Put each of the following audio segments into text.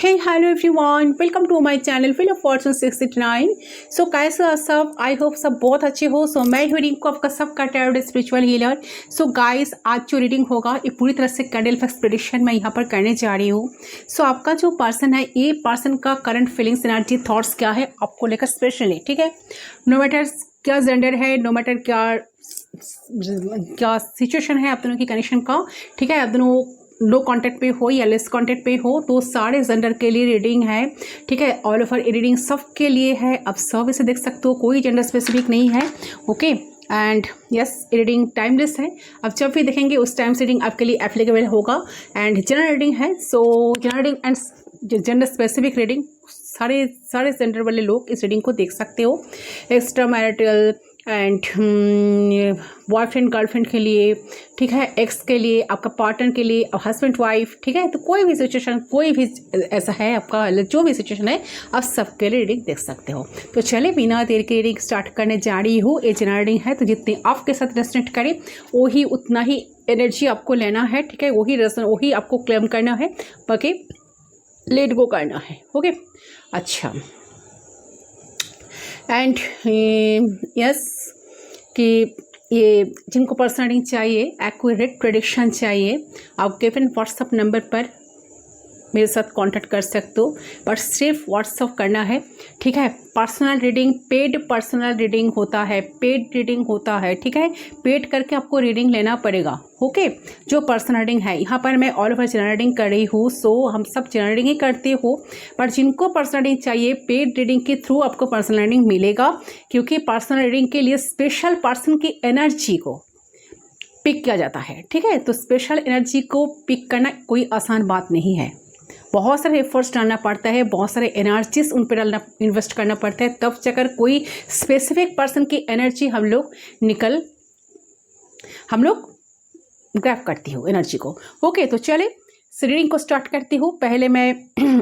Hey hello everyone, welcome to my channel wheel of fortune 689। So कैसे हो सब? I hope सब बहुत अच्छे हो। सो मैं हूँ रिंकू, आपका सबका tarot spiritual healer. So guys, आज जो रीडिंग होगा ये पूरी तरह से कैंडल फ्लेक्स प्रेडिक्शन मैं यहाँ पर करने जा रही हूँ। सो आपका जो पर्सन है, ये पर्सन का करंट फीलिंग्स, एनर्जी, थॉट्स क्या है आपको लेकर स्पेशली, ठीक है। नो मैटर क्या जेंडर है, नो मैटर क्या सिचुएशन है आप दोनों की कनेक्शन का, ठीक है। आप दोनों लो कांटेक्ट पे हो या लेस कांटेक्ट पे हो, तो सारे जेंडर के लिए रीडिंग है, ठीक है। ऑल ओवर रीडिंग सब के लिए है, आप सब इसे देख सकते हो, कोई जेंडर स्पेसिफिक नहीं है, okay. And yes, reading timeless है, आप जब भी देखेंगे उस टाइम से रीडिंग आपके लिए एप्लीकेबल होगा। एंड जनरल रीडिंग है, सो general reading and gender specific reading, सारे जेंडर वाले लोग इस रीडिंग को देख सकते हो। Extra marital and boyfriend girlfriend के लिए, ठीक है, एक्स के लिए, आपका पार्टनर के लिए, हस्बैंड वाइफ, ठीक है। तो कोई भी सिचुएशन, कोई भी ऐसा है आपका, जो भी सिचुएशन है, आप सबके लिए रीडिंग देख सकते हो। तो चले बिना देर के रीडिंग स्टार्ट करने जा रही हूँ। ये जनरल रीडिंग है, तो जितने आपके साथ रेजोनेट करे वही उतना ही एनर्जी आपको लेना है, ठीक है। वही आपको क्लेम करना है, बाकी लेट गो करना है, ओके। अच्छा, एंड यस, कि ये जिनको पर्सनल रीडिंग चाहिए, एक्यूरेट प्रेडिक्शन चाहिए, आप गिवन व्हाट्सअप नंबर पर मेरे साथ कांटेक्ट कर सकते हो, पर सिर्फ व्हाट्सअप करना है, ठीक है। Personal reading paid personal reading होता है, पेड रीडिंग होता है, ठीक है। पेड करके आपको रीडिंग लेना पड़ेगा, ओके। जो पर्सनल रीडिंग है, यहाँ पर मैं ऑल ओवर जनरल रीडिंग कर रही हूँ, सो हम सब जनरल रीडिंग ही करते हो, पर जिनको पर्सनल रीडिंग चाहिए, पेड रीडिंग के थ्रू आपको पर्सनल रीडिंग मिलेगा, क्योंकि पर्सनल रीडिंग के लिए स्पेशल पर्सन की एनर्जी को पिक किया जाता है, ठीक है। तो स्पेशल एनर्जी को पिक करना कोई आसान बात नहीं है, बहुत सारे एफर्ट्स डालना पड़ता है, बहुत सारे एनर्जीज उन पर डालना, इन्वेस्ट करना पड़ता है, तब जाकर कोई स्पेसिफिक पर्सन की एनर्जी हम लोग ग्रैब करती हूँ एनर्जी को, ओके। तो चले रीडिंग को स्टार्ट करती हूँ। पहले मैं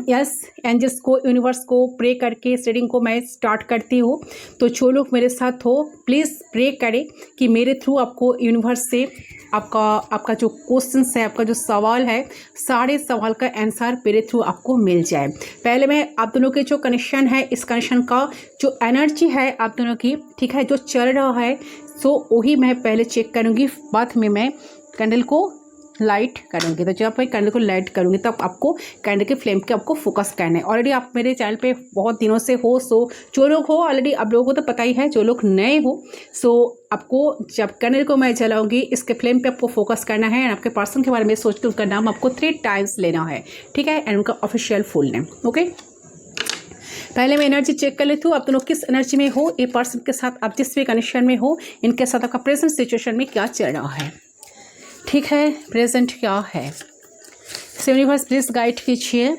यस एंजल्स को, यूनिवर्स को प्रे करके इस रीडिंग को मैं स्टार्ट करती हूँ। तो जो लोग मेरे साथ हो, प्लीज़ प्रे करें कि मेरे थ्रू आपको यूनिवर्स से आपका जो क्वेश्चंस है, आपका जो सवाल है, सारे सवाल का आंसर मेरे थ्रू आपको मिल जाए। पहले मैं आप दोनों के जो कनेक्शन है, इस कनेक्शन का जो एनर्जी है आप दोनों की, ठीक है, जो चल रहा है, सो वही मैं पहले चेक करूँगी, बाद में मैं कैंडल को लाइट करूँगी। तो जब मैं कैंडल को लाइट करूँगी तब आपको कैंडल के फ्लेम के आपको फोकस करना है। ऑलरेडी आप मेरे चैनल पे बहुत दिनों से हो, सो जो लोग हो ऑलरेडी, आप लोगों को तो पता ही है, जो लोग नए हो, सो आपको जब कैंडल को मैं जलाऊंगी, इसके फ्लेम पे आपको फोकस करना है, एंड आपके पर्सन के बारे में सोच के उनका नाम आपको 3 टाइम्स लेना है, ठीक है, एंड उनका ऑफिशियल फुल नेम, ओके। पहले मैं एनर्जी चेक कर लेती हूँ, आप दोनों किस एनर्जी में हो, ये पर्सन के साथ आप जिस भी कनेक्शन में हो, इनके साथ आपका प्रेजेंट सिचुएशन में क्या चल रहा है, ठीक है, प्रेजेंट क्या है। यूनिवर्स प्लीज गाइड कीजिए।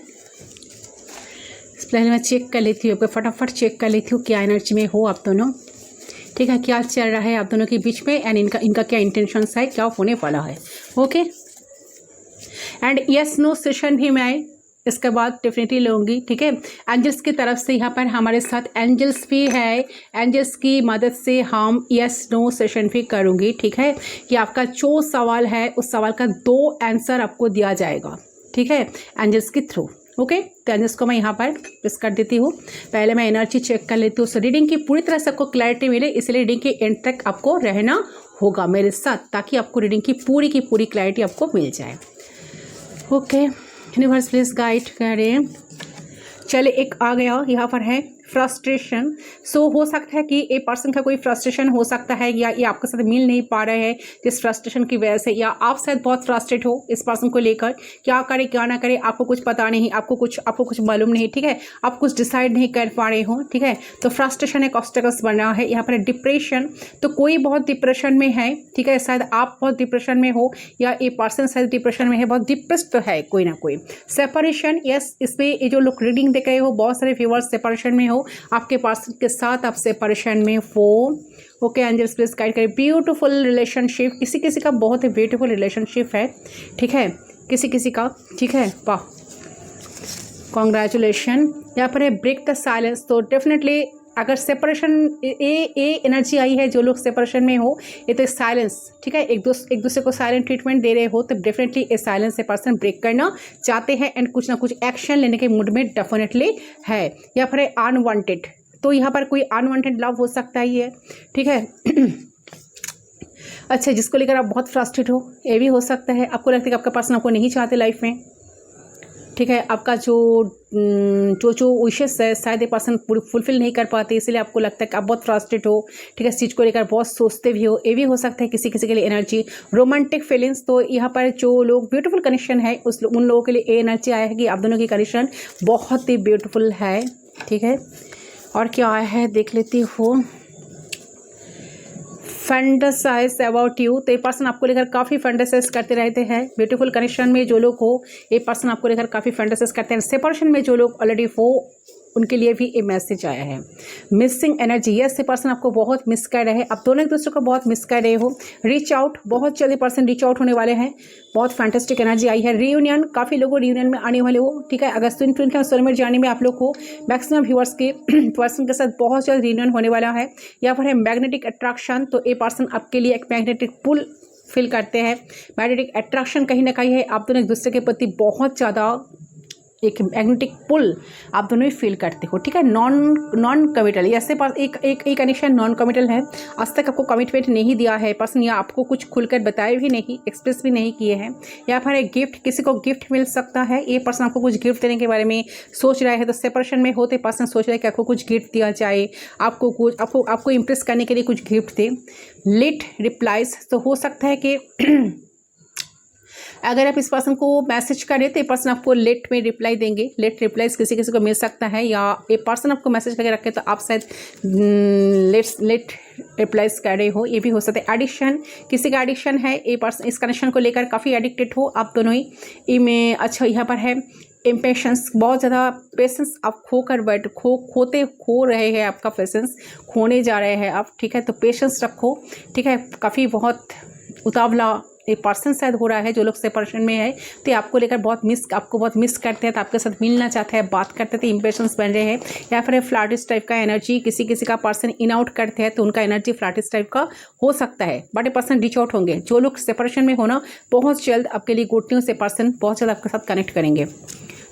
पहले मैं चेक कर लेती हूँ, फटाफट चेक कर लेती हूँ क्या एनर्जी में हो आप दोनों, ठीक है, क्या चल रहा है आप दोनों के बीच में, एंड इनका क्या इंटेंशंस है, क्या होने वाला है, okay. And yes no session भी मैं इसके बाद डेफिनेटली लूँगी, ठीक है। एंजल्स की तरफ से यहाँ पर हमारे साथ एंजल्स भी है, एंजल्स की मदद से हम यस नो सेशन भी करूँगी, ठीक है। कि आपका जो सवाल है, उस सवाल का 2 आंसर आपको दिया जाएगा, ठीक है, एंजल्स के थ्रू, ओके। तो एंजल्स को मैं यहाँ पर प्रेस कर देती हूँ। पहले मैं एनर्जी चेक कर लेती हूँ, सो रीडिंग की पूरी तरह से आपको क्लैरिटी मिले, इसलिए रीडिंग के एंड तक आपको रहना होगा मेरे साथ, ताकि आपको रीडिंग की पूरी क्लैरिटी आपको मिल जाए, ओके। यूनिवर्स प्लीज गाइड करें। चले, एक आ गया, यहाँ पर है फ्रस्ट्रेशन। सो हो सकता है कि एक पर्सन का कोई फ्रस्ट्रेशन हो सकता है, या ये आपके साथ मिल नहीं पा रहे हैं जिस फ्रस्ट्रेशन की वजह से, या आप शायद बहुत फ्रस्ट्रेट हो इस पर्सन को लेकर, क्या करे क्या ना करे, आपको कुछ पता नहीं, आपको कुछ मालूम नहीं, ठीक है, आप कुछ डिसाइड नहीं कर पा रहे हो, ठीक है। तो फ्रस्ट्रेशन एक ऑब्स्टेकल्स बन रहा है। यहाँ पर डिप्रेशन, तो कोई बहुत डिप्रेशन में है, ठीक है, शायद आप बहुत डिप्रेशन में हो, या ये पर्सन शायद डिप्रेशन में है, बहुत डिप्रेस्ड तो है कोई ना कोई। सेपरेशन, यस, इसमें ये जो लोग रीडिंग देख रहे हो, बहुत सारे व्यूअर्स सेपरेशन में हो, आपके पर्सन के साथ आप सेपरेशन में हो, ओके। एंजल्स प्लीज गाइड करें। ब्यूटीफुल रिलेशनशिप, किसी का बहुत ही ब्यूटीफुल रिलेशनशिप है, ठीक है, किसी का, ठीक है, वाह, कॉन्ग्रेचुलेशन। यहाँ पर है ब्रेक द साइलेंस, तो डेफिनेटली अगर सेपरेशन ए एनर्जी आई है, जो लोग सेपरेशन में हो, ये तो साइलेंस, ठीक है, एक दूसरे को साइलेंट ट्रीटमेंट दे रहे हो, तो डेफिनेटली ए साइलेंस से पर्सन ब्रेक करना चाहते हैं एंड कुछ ना कुछ एक्शन लेने के मूड में डेफिनेटली है। या फिर अनवांटेड, तो यहाँ पर कोई अनवांटेड लव हो सकता ही है, ठीक है। अच्छा, जिसको लेकर आप बहुत फ्रस्ट्रेट हो, ये भी हो सकता है। आपको लगता है कि आपका पर्सन आपको नहीं चाहते लाइफ में, ठीक है, आपका जो विशेस है शायद ये पर्सन फुलफिल नहीं कर पाते, इसलिए आपको लगता है कि आप बहुत फ्रस्ट्रेट हो, ठीक है, इस चीज़ को लेकर बहुत सोचते भी हो। ये भी हो सकता है किसी किसी के लिए एनर्जी रोमांटिक फीलिंग्स। तो यहाँ पर जो लोग ब्यूटीफुल कनेक्शन है उन लोगों के लिए ये एनर्जी आया है कि आप दोनों की कनेक्शन बहुत ही ब्यूटीफुल है, ठीक है। और क्या आया है देख लेती हूँ। फैंटासाइज अबाउट यू, तो ये पर्सन आपको लेकर काफ़ी फैंटासाइज करते रहते हैं। ब्यूटीफुल कनेक्शन में जो लोग हो, ये पर्सन आपको लेकर काफ़ी फैंटासाइज करते हैं। सेपरेशन में जो लोग ऑलरेडी हो, उनके लिए भी ये मैसेज आया है। मिसिंग एनर्जी, यस, ये पर्सन आपको बहुत मिस कर रहे हैं, आप दोनों एक दूसरे को बहुत मिस कर रहे हो। रीच आउट, बहुत जल्दी पर्सन रीच आउट होने वाले हैं, बहुत फैंटास्टिक एनर्जी आई है। रियूनियन, काफ़ी लोगों रियूनियन में आने वाले हो, ठीक है। अगस्त 2020 सोलमेट जाने में आप लोग को मैक्सिमम व्यूअर्स के पर्सन के साथ बहुत जल्द रियूनियन होने वाला है। यहाँ पर है मैग्नेटिक अट्रैक्शन, तो ये पर्सन आपके लिए एक मैग्नेटिक पुल फील करते हैं। मैग्नेटिक अट्रैक्शन कहीं ना कहीं है, आप दोनों एक दूसरे के प्रति बहुत ज़्यादा एक मैग्नेटिक पुल आप दोनों ही फील करते हो, ठीक है। नॉन कमिटल, ऐसे पास एक कनेक्शन नॉन कमिटल है, आज तक आपको कमिटमेंट नहीं दिया है पर्सन, या आपको कुछ खुलकर बताए भी नहीं, एक्सप्रेस भी नहीं किए हैं। यहाँ पर एक गिफ्ट, किसी को गिफ्ट मिल सकता है, ये पर्सन आपको कुछ गिफ्ट देने के बारे में सोच रहा है। तो सेपरेशन में होते पर्सन सोच रहा है कि आपको कुछ गिफ्ट दिया जाए, आपको इम्प्रेस करने के लिए कुछ गिफ्ट दे। लेट रिप्लाइज, तो हो सकता है कि अगर आप इस पर्सन को मैसेज करें तो ये पर्सन आपको लेट में रिप्लाई देंगे। लेट रिप्लाईज किसी किसी को मिल सकता है, या ये पर्सन आपको मैसेज करके रखे तो आप शायद लेट रिप्लाईज कर रहे हो, ये भी हो सकता है। एडिक्शन, किसी का एडिक्शन है, ये पर्सन इस कनेक्शन को लेकर काफ़ी एडिक्टेड हो आप दोनों ही इनमें। अच्छा, यहाँ पर है इम्पेशंस, बहुत ज़्यादा पेशेंस आप खो रहे हैं, आपका पेशेंस खोने जा रहे हैं आप, ठीक है। तो पेशेंस रखो, ठीक है। काफ़ी बहुत उतावला ये पर्सन शायद हो रहा है, जो लोग सेपरेशन में है, तो आपको लेकर आपको बहुत मिस करते हैं, तो आपके साथ मिलना चाहते हैं, बात करते थे, इंप्रेशंस बन रहे हैं। या फिर फ्लर्टिश टाइप का एनर्जी, किसी किसी का पर्सन इन आउट करते हैं तो उनका एनर्जी फ्लर्टिश टाइप का हो सकता है, बट ये पर्सन रीच आउट होंगे। जो लोग सेपरेशन में हो ना, बहुत जल्द आपके लिए गुड न्यूज़, से पर्सन बहुत जल्द आपके साथ कनेक्ट करेंगे,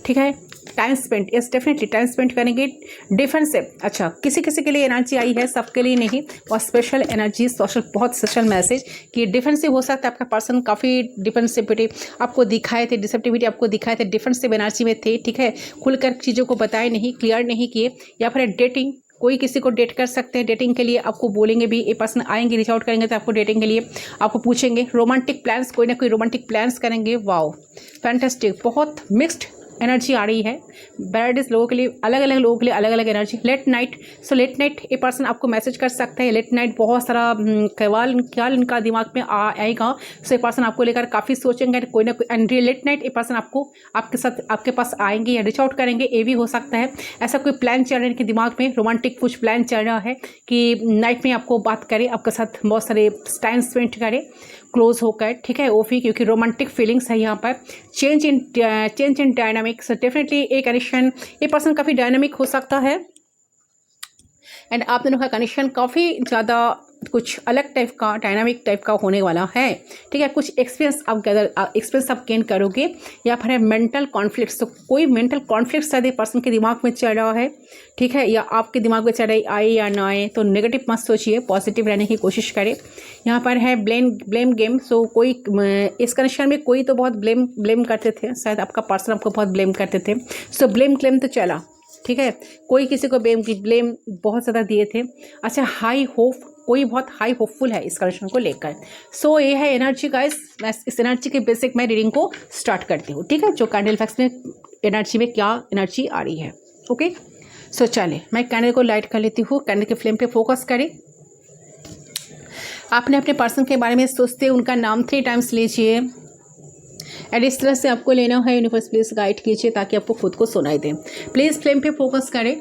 ठीक है। Time spend, yes definitely time spend करेंगे। डिफेंसिव, अच्छा, किसी किसी के लिए एनर्जी आई है, सबके लिए नहीं, और स्पेशल एनर्जी, सोशल, बहुत स्पेशल मैसेज कि डिफेंसिव हो सकता है आपका पर्सन, काफ़ी डिफेंसिविटी आपको दिखाए थे, डिसेप्टिविटी आपको दिखाए थे, डिफेंसिव एनर्जी में थे, ठीक है। खुलकर चीज़ों को बताए नहीं, क्लियर नहीं किए। या फिर डेटिंग, कोई किसी को डेट कर सकते हैं, डेटिंग के लिए आपको बोलेंगे भी, ये पर्सन आएंगे, रीच आउट करेंगे तो आपको डेटिंग के लिए आपको पूछेंगे। रोमांटिक प्लान्स, कोई ना कोई रोमांटिक प्लान्स करेंगे। वाओ, फैंटास्टिक, बहुत मिक्स्ड एनर्जी आ रही है। वेराइटीज लोगों के लिए, अलग अलग लोगों के लिए अलग अलग energy. Late night, so late night ये पर्सन आपको मैसेज कर सकता है। लेट नाइट बहुत सारा ख्याल इनका दिमाग में आएगा, सो ये पर्सन आपको लेकर काफ़ी सोचेंगे, कोई ना कोई। एंड लेट नाइट ये पर्सन आपके साथ आपके पास आएंगे या रीच आउट करेंगे, ये भी हो सकता है। ऐसा कोई प्लान चल रहा है इनके दिमाग में, रोमांटिक कुछ प्लान चल रहा है कि नाइट में आपको बात करे, आपके साथ बहुत सारे टाइम स्पेंड करे क्लोज होकर, ठीक है। वो भी क्योंकि रोमांटिक फीलिंग्स है यहाँ पर। चेंज इन डायनामिक्स, डेफिनेटली एक कनेक्शन, ये पर्सन काफ़ी डायनामिक हो सकता है एंड आप दोनों का कनेक्शन काफ़ी ज़्यादा कुछ अलग टाइप का, डायनामिक टाइप का होने वाला है, ठीक है। कुछ एक्सपीरियंस आप गेन करोगे। या फिर है मेंटल कॉन्फ्लिक्ट्स, तो कोई मेंटल कॉन्फ्लिक्ट शायद पर्सन के दिमाग में चल रहा है, ठीक है, या आपके दिमाग में चल रही, आए या ना आए, तो नेगेटिव मत सोचिए, पॉजिटिव रहने की कोशिश करें। यहाँ पर है ब्लेम गेम, सो कोई इस कनेक्शन में कोई तो बहुत ब्लेम करते थे, शायद आपका पर्सन आपको बहुत ब्लेम करते थे, सो ब्लेम क्लेम तो चला, ठीक है। कोई किसी को ब्लेम बहुत ज़्यादा दिए थे। अच्छा, हाई होप, कोई बहुत हाई होपफुल है इस कनेक्शन को लेकर। सो ये है एनर्जी गाइस, मैं इस एनर्जी के बेसिक मैं रीडिंग को स्टार्ट करती हूँ, ठीक है। जो कैंडल फैक्स में एनर्जी में क्या एनर्जी आ रही है, ओके। सो चले, मैं कैंडल को लाइट कर लेती हूँ, कैंडल के फ्लेम पे फोकस करें। आपने अपने पर्सन के बारे में सोचते उनका नाम 3 टाइम्स लीजिए एंड इस तरह से आपको लेना है। यूनिवर्स प्लीज़ गाइड कीजिए ताकि आपको खुद को सुनाई दे। प्लीज़ फ्लेम पे फोकस करें।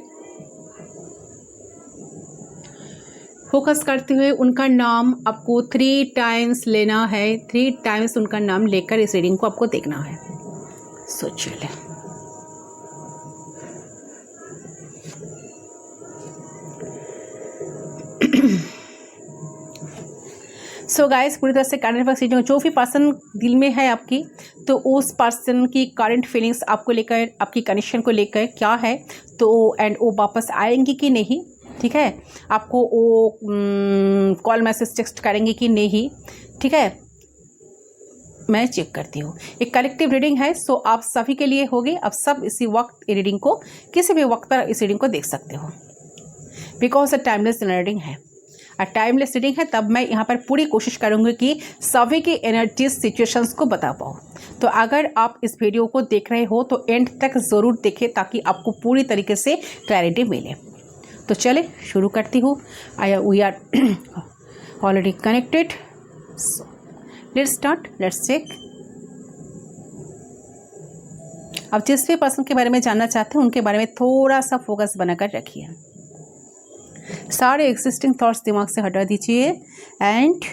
फोकस करते हुए उनका नाम आपको 3 टाइम्स लेना है। 3 टाइम्स उनका नाम लेकर इस रीडिंग को आपको देखना है। सो चले, सो गाइस, पूरी तरह से करंट अफेयर्स जो भी पर्सन दिल में है आपकी, तो उस पर्सन की करंट फीलिंग्स आपको लेकर, आपकी कनेक्शन को लेकर क्या है, तो एंड वो वापस आएंगी कि नहीं, ठीक है, आपको वो कॉल मैसेज टेक्स्ट करेंगे कि नहीं, ठीक है, मैं चेक करती हूँ। एक कलेक्टिव रीडिंग है, सो आप सभी के लिए होगी। अब सब इसी वक्त रीडिंग को, किसी भी वक्त पर इस रीडिंग को देख सकते हो, बिकॉज टाइमलेस रीडिंग है। टाइमलेस रीडिंग है, तब मैं यहाँ पर पूरी कोशिश करूँगी कि सभी की एनर्जी सिचुएशंस को बता पाऊँ। तो अगर आप इस वीडियो को देख रहे हो तो एंड तक ज़रूर देखें, ताकि आपको पूरी तरीके से क्लैरिटी मिले। तो चले शुरू करती हूँ। We are already connected, let's start, let's check. अब जिस भी पर्सन के बारे में जानना चाहते हैं उनके बारे में थोड़ा सा फोकस बनाकर रखिए। सारे एग्जिस्टिंग थॉट्स दिमाग से हटा दीजिए एंड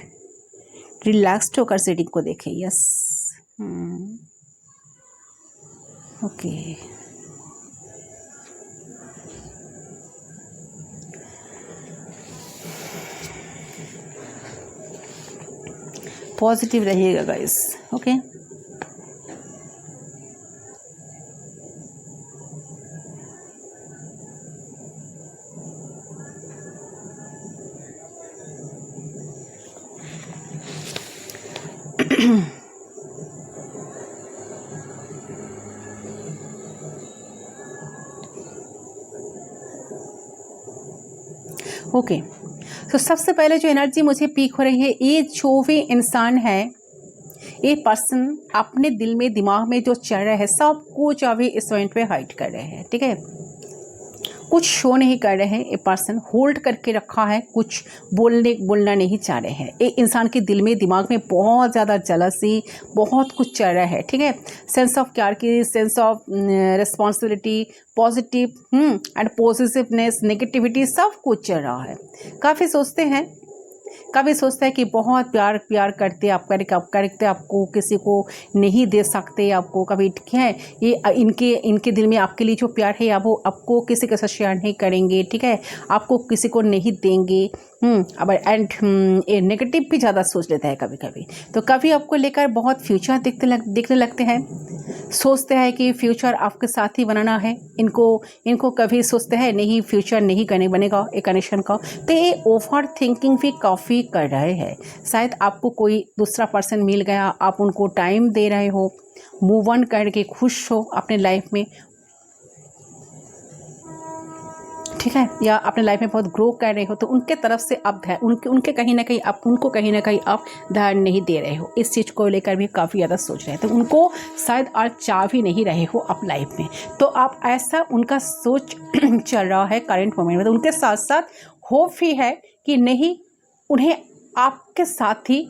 रिलैक्स्ड होकर रीडिंग को देखें। Yes, okay. पॉजिटिव रहिएगा गाइस, ओके। ओके, तो सबसे पहले जो एनर्जी मुझे पीक हो रही है, ये जो भी इंसान है, ये पर्सन अपने दिल में, दिमाग में जो चल रहा है सब कुछ अभी इस पॉइंट पे हाइड कर रहे हैं, ठीक है, कुछ शो नहीं कर रहे हैं। ये पर्सन होल्ड करके रखा है, कुछ बोलना नहीं चाह रहे हैं। एक इंसान के दिल में, दिमाग में बहुत ज़्यादा जलसी, बहुत कुछ चल रहा है, ठीक है, सेंस ऑफ केयर की, sense of responsibility, positive and positiveness, negativity, सब कुछ चल रहा है। काफ़ी सोचते हैं, कभी सोचता है कि बहुत प्यार करते आपको किसी को नहीं दे सकते, आपको कभी, ठीक है, ये इनके दिल में आपके लिए जो प्यार है वो आपको किसी के साथ शेयर नहीं करेंगे, ठीक है, आपको किसी को नहीं देंगे। अब एंड ये नेगेटिव भी ज़्यादा सोच लेता है कभी कभी। तो कभी आपको लेकर बहुत फ्यूचर देखने लगते हैं, सोचते हैं कि फ्यूचर आपके साथ ही बनाना है। इनको कभी सोचते हैं नहीं, फ्यूचर नहीं बनेगा एक कनेक्शन का। तो ये ओवर थिंकिंग भी काफ़ी कर रहे हैं। शायद आपको कोई दूसरा पर्सन मिल गया, आप उनको टाइम दे रहे हो, मूव ऑन करके खुश हो अपने लाइफ में, ठीक है, या अपने लाइफ में बहुत ग्रो कर रहे हो, तो उनके तरफ से आप उनको कहीं ना कहीं आप ध्यान नहीं दे रहे हो। इस चीज़ को लेकर भी काफ़ी ज़्यादा सोच रहे हैं, तो उनको शायद आज चाह भी नहीं रहे हो आप लाइफ में। तो आप ऐसा उनका सोच चल रहा है करंट मोमेंट में। तो उनके साथ साथ होप भी है कि नहीं, उन्हें आपके साथ ही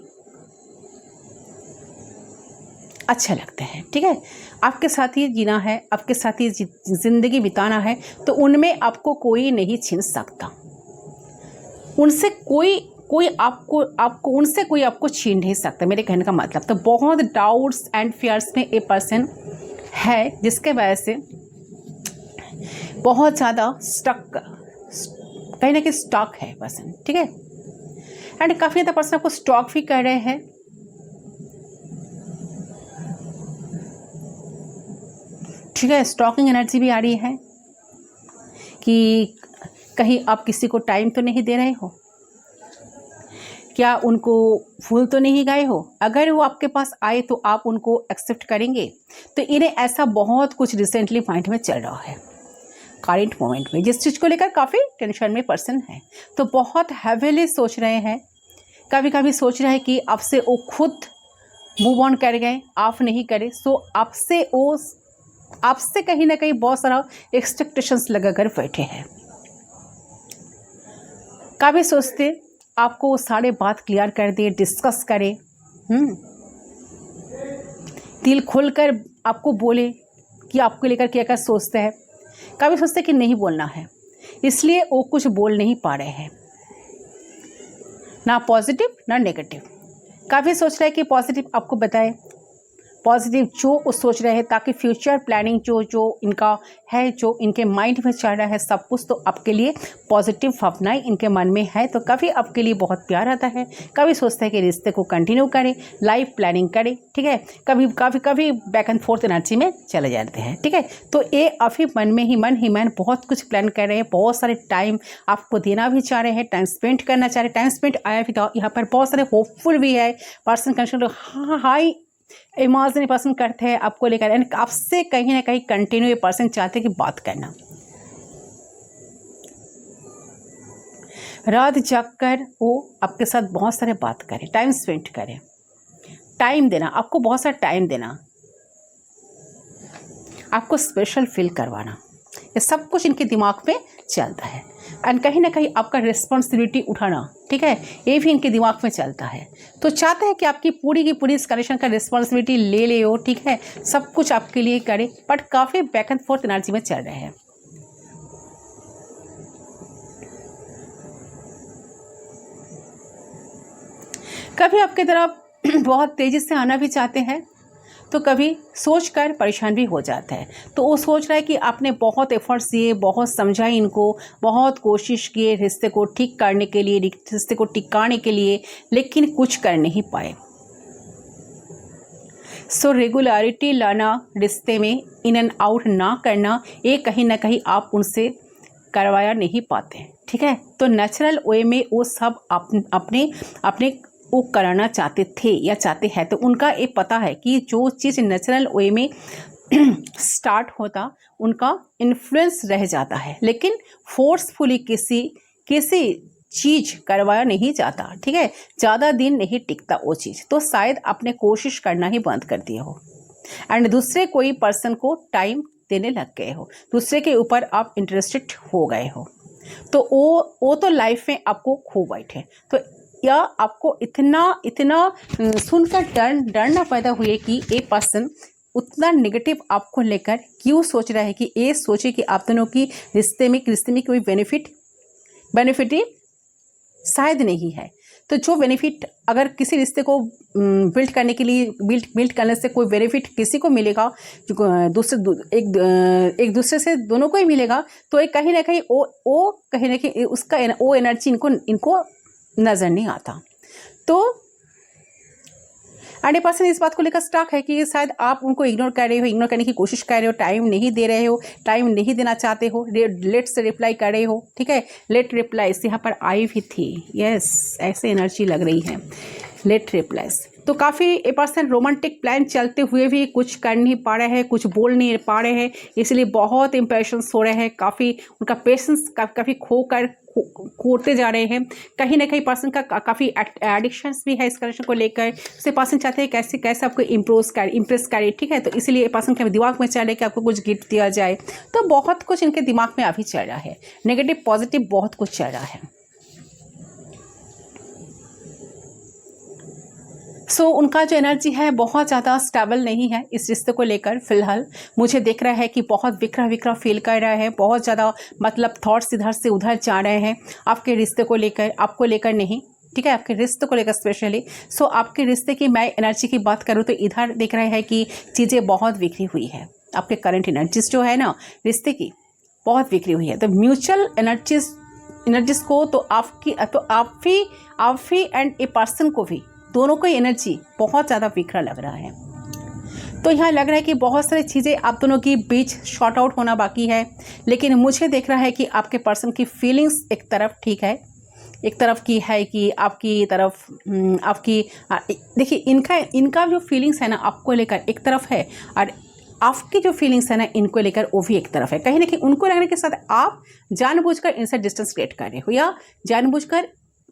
अच्छा लगता है, ठीक है, आपके साथ ही जीना है, आपके साथ ही ज़िंदगी बिताना है। तो उनमें आपको कोई नहीं छीन सकता, उनसे कोई आपको छीन नहीं सकता, मेरे कहने का मतलब। तो बहुत डाउट्स एंड फियर्स में ये पर्सन है, जिसके वजह से बहुत ज़्यादा कहीं ना कहीं स्टॉक है पर्सन, ठीक है, एंड काफ़ी ज़्यादा पर्सन आपको स्टॉक भी कर रहे हैं। ठीक है, स्टॉकिंग एनर्जी भी आ रही है कि कहीं आप किसी को टाइम तो नहीं दे रहे हो, क्या उनको भूल तो नहीं गए हो। अगर वो आपके पास आए तो आप उनको एक्सेप्ट करेंगे। तो इन्हें ऐसा बहुत कुछ रिसेंटली माइंड में चल रहा है करंट मोमेंट में, जिस चीज़ को लेकर काफ़ी टेंशन में पर्सन है। तो बहुत हैवीली सोच रहे हैं, कभी कभी सोच रहे हैं कि आपसे वो खुद मूव ऑन कर गए, आप नहीं करे। सो आपसे कहीं ना कहीं बहुत सारा एक्सपेक्टेशंस लगा कर बैठे हैं। कभी सोचते आपको वो सारे बात क्लियर कर दे, डिस्कस करे, दिल खोलकर आपको बोले कि आपको लेकर क्या क्या सोचते हैं। कभी सोचते कि नहीं बोलना है, इसलिए वो कुछ बोल नहीं पा रहे हैं, ना पॉजिटिव ना नेगेटिव। कभी सोच रहे हैं कि पॉजिटिव आपको बताए, पॉजिटिव जो वो सोच रहे हैं, ताकि फ्यूचर प्लानिंग जो इनका है, जो इनके माइंड में चल रहा है सब कुछ, तो आपके लिए पॉजिटिव भावनाएं इनके मन में है। तो कभी आपके लिए बहुत प्यार आता है, कभी सोचते हैं कि रिश्ते को कंटिन्यू करें, लाइफ प्लानिंग करें, ठीक है, कभी बैक एंड फोर्थ एनर्जी में चले जाते हैं, ठीक है। तो ये अभी मन ही मन बहुत कुछ प्लान कर रहे हैं, बहुत सारे टाइम आपको देना भी चाह रहे हैं, टाइम स्पेंड करना चाह रहे हैं। टाइम स्पेंड आया भी तो यहाँ पर बहुत सारे होपफुल भी है person concern, high imagine person करते हैं आपको लेकर, एंड आपसे कहीं ना कहीं कंटिन्यू ये पर्सन चाहते हैं कि बात करना, रात जागकर वो आपके साथ बहुत सारे बात करें, टाइम स्पेंड करें, टाइम देना, आपको बहुत सारा टाइम देना, आपको स्पेशल फील करवाना, ये सब कुछ इनके दिमाग में चलता है। एंड कहीं ना कहीं आपका रिस्पॉन्सिबिलिटी उठाना, ठीक है, ये भी इनके दिमाग में चलता है। तो चाहते हैं कि आपकी पूरी की पूरी इस कनेक्शन का रिस्पॉन्सिबिलिटी ले ले हो, ठीक है, सब कुछ आपके लिए करे, बट काफ़ी बैक एंड फोर्थ एनर्जी में चल रहे हैं। कभी आपकी तरफ बहुत तेज़ी से आना भी चाहते हैं, तो कभी सोचकर परेशान भी हो जाता है। तो वो सोच रहा है कि आपने बहुत एफर्ट्स दिए, बहुत समझा इनको, बहुत कोशिश किए रिश्ते को ठीक करने के लिए, रिश्ते को टिकाने के लिए, लेकिन कुछ कर नहीं पाए। सो रेगुलरिटी लाना रिश्ते में, इन एंड आउट ना करना, ये कहीं ना कहीं आप उनसे करवाया नहीं पाते, ठीक है। तो नेचुरल वे में वो सब अपने वो कराना चाहते थे या चाहते हैं। तो उनका ये पता है कि जो चीज़ नेचुरल वे में स्टार्ट होता उनका इन्फ्लुएंस रह जाता है, लेकिन फोर्सफुली किसी चीज़ करवाया नहीं जाता, ठीक है, ज़्यादा दिन नहीं टिकता वो चीज़। तो शायद आपने कोशिश करना ही बंद कर दिया हो, एंड दूसरे कोई पर्सन को टाइम देने लग गए हो, दूसरे के ऊपर आप इंटरेस्टेड हो गए हो। तो वो तो लाइफ में आपको खो बैठे। तो या आपको इतना सुनकर डरना पैदा हुए कि ये पर्सन उतना नेगेटिव आपको लेकर क्यों सोच रहा है, कि ये सोचे कि आप दोनों की रिश्ते में कोई बेनिफिट शायद नहीं है। तो जो बेनिफिट अगर किसी रिश्ते को बिल्ड करने के लिए बिल्ड करने से कोई बेनिफिट किसी को मिलेगा, एक दूसरे से दोनों को ही मिलेगा, तो एक कहीं ना कहीं उसका वो एनर्जी इनको नज़र नहीं आता। तो 100% इस बात को लेकर स्टक है कि शायद आप उनको इग्नोर करने की कोशिश कर रहे हो, टाइम नहीं दे रहे हो, टाइम नहीं देना चाहते हो, लेट से रिप्लाई कर रहे हो, ठीक है। लेट रिप्लाईज यहाँ पर आई भी थी, यस, ऐसे एनर्जी लग रही है, लेट रिप्लाईज। तो काफ़ी 1% रोमांटिक प्लान चलते हुए भी कुछ कर नहीं पा रहे हैं, कुछ बोल नहीं पा रहे हैं, इसलिए बहुत इम्प्रेशंस हो रहे हैं, काफ़ी उनका पेशेंस काफ़ी खोते जा रहे हैं। कहीं ना कहीं पर्सन का काफ़ी एडिक्शंस भी है इस कनेक्शन को लेकर। से पर्सन चाहते हैं कैसे आपको इम्प्रेस करे, ठीक है। तो इसलिए पर्सन के दिमाग में चल रहा है कि आपको कुछ गिफ्ट दिया जाए। तो बहुत कुछ इनके दिमाग में अभी चल रहा है, नेगेटिव पॉजिटिव बहुत कुछ चल रहा है। सो उनका जो एनर्जी है बहुत ज़्यादा स्टेबल नहीं है इस रिश्ते को लेकर। फिलहाल मुझे दिख रहा है कि बहुत विकरा फील कर रहा है, बहुत ज़्यादा मतलब थॉट्स इधर से उधर जा रहे हैं आपके रिश्ते को लेकर, आपको लेकर नहीं, ठीक है, आपके रिश्ते को लेकर स्पेशली। सो आपके रिश्ते की मैं एनर्जी की बात करूँ तो इधर दिख रहा है कि चीज़ें बहुत बिखरी हुई है। आपके करंट एनर्जीज जो है ना रिश्ते की बहुत बिखरी हुई है। तो म्यूचुअल एनर्जीज को तो आप ही एंड ए पर्सन को भी, दोनों को एनर्जी बहुत ज़्यादा बिखरा लग रहा है। तो यहाँ लग रहा है कि बहुत सारी चीज़ें आप दोनों के बीच शॉर्ट आउट होना बाकी है, लेकिन मुझे देख रहा है कि आपके पर्सन की फीलिंग्स एक तरफ ठीक है, एक तरफ की है कि आपकी तरफ देखिए इनका जो फीलिंग्स है ना आपको लेकर एक तरफ है, और आपकी जो फीलिंग्स है ना इनको लेकर वो भी एक तरफ है। कहीं ना कहीं उनको लगने के साथ आप जानबूझकर इनसे डिस्टेंस क्रिएट कर रहे हो या जानबूझकर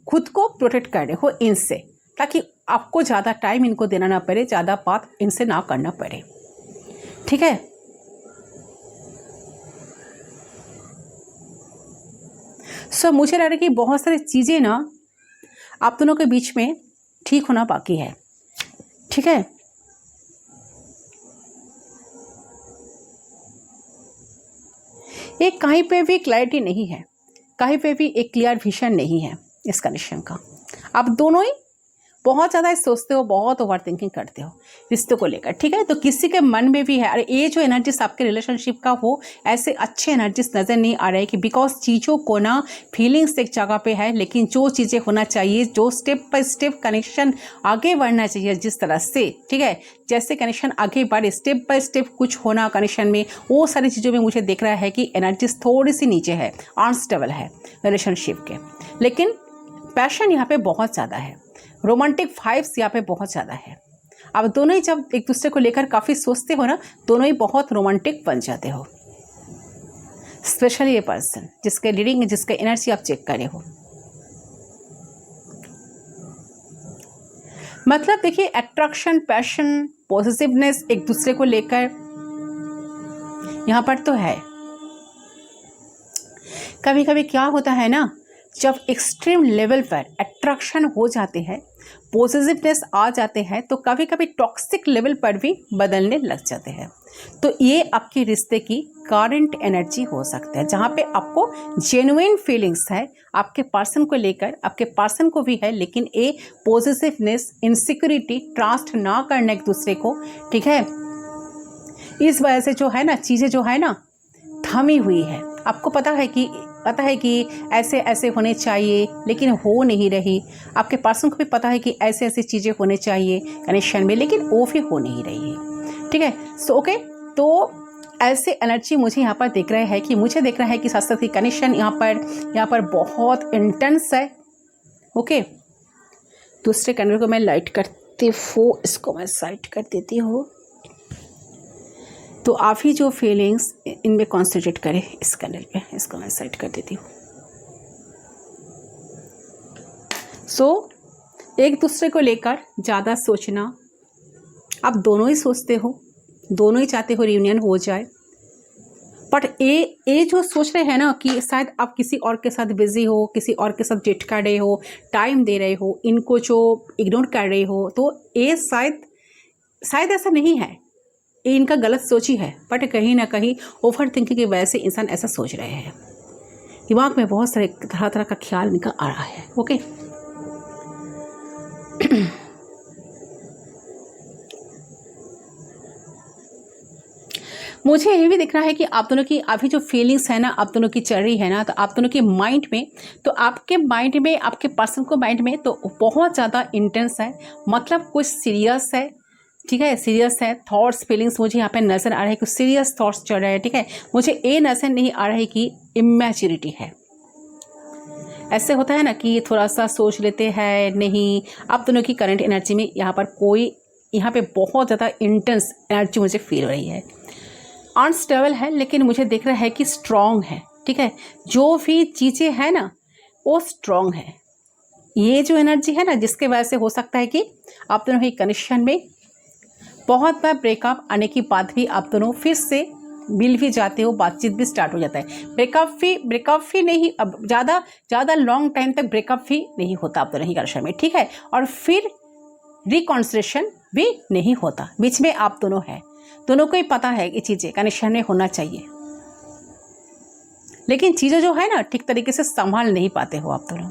खुद को प्रोटेक्ट कर रहे हो इनसे, ताकि आपको ज़्यादा टाइम इनको देना ना पड़े, ज़्यादा बात इनसे ना करना पड़े, ठीक है। सो मुझे लग रहा है कि बहुत सारी चीज़ें ना आप दोनों के बीच में ठीक होना बाकी है, ठीक है। ये कहीं पे भी क्लैरिटी नहीं है, कहीं पे भी एक क्लियर विजन नहीं है इस कनेक्शन का। आप दोनों ही बहुत ज़्यादा सोचते हो, बहुत ओवर थिंकिंग करते हो रिश्तों को लेकर, ठीक है। तो किसी के मन में भी है, अरे ये जो एनर्जीज आपके रिलेशनशिप का हो ऐसे अच्छे एनर्जीज नज़र नहीं आ रहे कि बिकॉज चीज़ों को ना फीलिंग्स एक जगह पे है, लेकिन जो चीज़ें होना चाहिए, जो स्टेप बाय स्टेप कनेक्शन आगे बढ़ना चाहिए जिस तरह से, ठीक है, जैसे कनेक्शन आगे बढ़े स्टेप बाय स्टेप कुछ होना कनेक्शन में, वो सारी चीज़ों में मुझे दिख रहा है कि एनर्जीज थोड़ी सी नीचे है, अनस्टेबल है रिलेशनशिप के। लेकिन पैशन यहाँ पे बहुत ज़्यादा है, रोमांटिक वाइब्स यहाँ पे बहुत ज़्यादा है। अब दोनों ही जब एक दूसरे को लेकर काफ़ी सोचते हो ना, दोनों ही बहुत रोमांटिक बन जाते हो। स्पेशली ये पर्सन जिसके रीडिंग, जिसके एनर्जी आप चेक करे हो, मतलब देखिए अट्रैक्शन, पैशन, पॉजिटिवनेस एक दूसरे को लेकर यहाँ पर तो है। कभी कभी क्या होता है ना, जब एक्सट्रीम लेवल पर अट्रैक्शन हो जाते हैं, पॉजिटिवनेस आ जाते हैं, तो कभी कभी टॉक्सिक लेवल पर भी बदलने लग जाते हैं। तो ये आपके रिश्ते की करंट एनर्जी हो सकता है, जहाँ पे आपको जेन्युइन फीलिंग्स है आपके पर्सन को लेकर, आपके पर्सन को भी है, लेकिन ये पॉजिटिवनेस, इनसिक्योरिटी, ट्रस्ट ना करना एक दूसरे को, ठीक है, इस वजह से जो है ना चीज़ें जो है ना थमी हुई है। आपको पता है कि ऐसे ऐसे होने चाहिए, लेकिन हो नहीं रही। आपके पर्सन को भी पता है कि ऐसे ऐसे चीज़ें होने चाहिए कनेक्शन में, लेकिन वो भी हो नहीं रही है, ठीक है। सो ओके, तो ऐसे एनर्जी मुझे यहाँ पर दिख रहा है कि साथ साथ कनेक्शन यहाँ पर बहुत इंटेंस है। ओके, दूसरे कैंडल को मैं लाइट करती हूँ, इसको मैं साइड कर देती हूँ। तो आप ही जो फीलिंग्स इनमें कॉन्सेंट्रेट करें, इस कैंडल पे, इसको मैं साइड कर देती हूँ। सो एक दूसरे को लेकर ज़्यादा सोचना, आप दोनों ही सोचते हो, दोनों ही चाहते हो रियूनियन हो जाए, बट ये जो सोच रहे हैं ना कि शायद आप किसी और के साथ बिजी हो, किसी और के साथ डेट कर रहे हो, टाइम दे रहे हो, इनको जो इग्नोर कर रहे हो, तो ये शायद ऐसा नहीं है, ये इनका गलत सोच ही है, बट कहीं ना कहीं ओवर थिंकिंग की वजह से इंसान ऐसा सोच रहे हैं। दिमाग में बहुत सारे तरह तरह का ख्याल इनका आ रहा है। ओके, मुझे ये भी दिख रहा है कि आप दोनों की अभी जो फीलिंग्स है ना, आप दोनों की चल रही है ना, तो आप दोनों के माइंड में, तो आपके माइंड में, आपके पर्सन को माइंड में तो बहुत ज़्यादा इंटेंस है, मतलब कुछ सीरियस है, ठीक है, सीरियस है। थॉट्स, फीलिंग्स मुझे यहाँ पे नज़र आ रहा है कि सीरियस थॉट्स चल रहे हैं, ठीक है। मुझे ये नज़र नहीं आ रहा है कि इमेच्योरिटी है। ऐसे होता है ना कि थोड़ा सा सोच लेते हैं, नहीं, आप दोनों की करंट एनर्जी में यहाँ पे बहुत ज़्यादा इंटेंस एनर्जी मुझे फील हो रही है। अनस्टेबल है, लेकिन मुझे दिख रहा है कि स्ट्रॉन्ग है, ठीक है। जो भी चीज़ें हैं ना वो स्ट्रॉन्ग है। ये जो एनर्जी है ना, जिसके वजह से हो सकता है कि आप दोनों की कनेक्शन में बहुत बार ब्रेकअप आने के बाद भी आप दोनों फिर से मिल भी जाते हो, बातचीत भी स्टार्ट हो जाता है। ब्रेकअप भी नहीं, अब ज़्यादा लॉन्ग टाइम तक ब्रेकअप भी नहीं होता आप दोनों की कनेक्शन में, ठीक है। और फिर रिकॉन्सिलेशन भी नहीं होता, बीच में आप दोनों हैं, दोनों को ही पता है ये चीज़ें कनेक्शन में होना चाहिए, लेकिन चीज़ें जो है ना ठीक तरीके से संभाल नहीं पाते हो आप दोनों।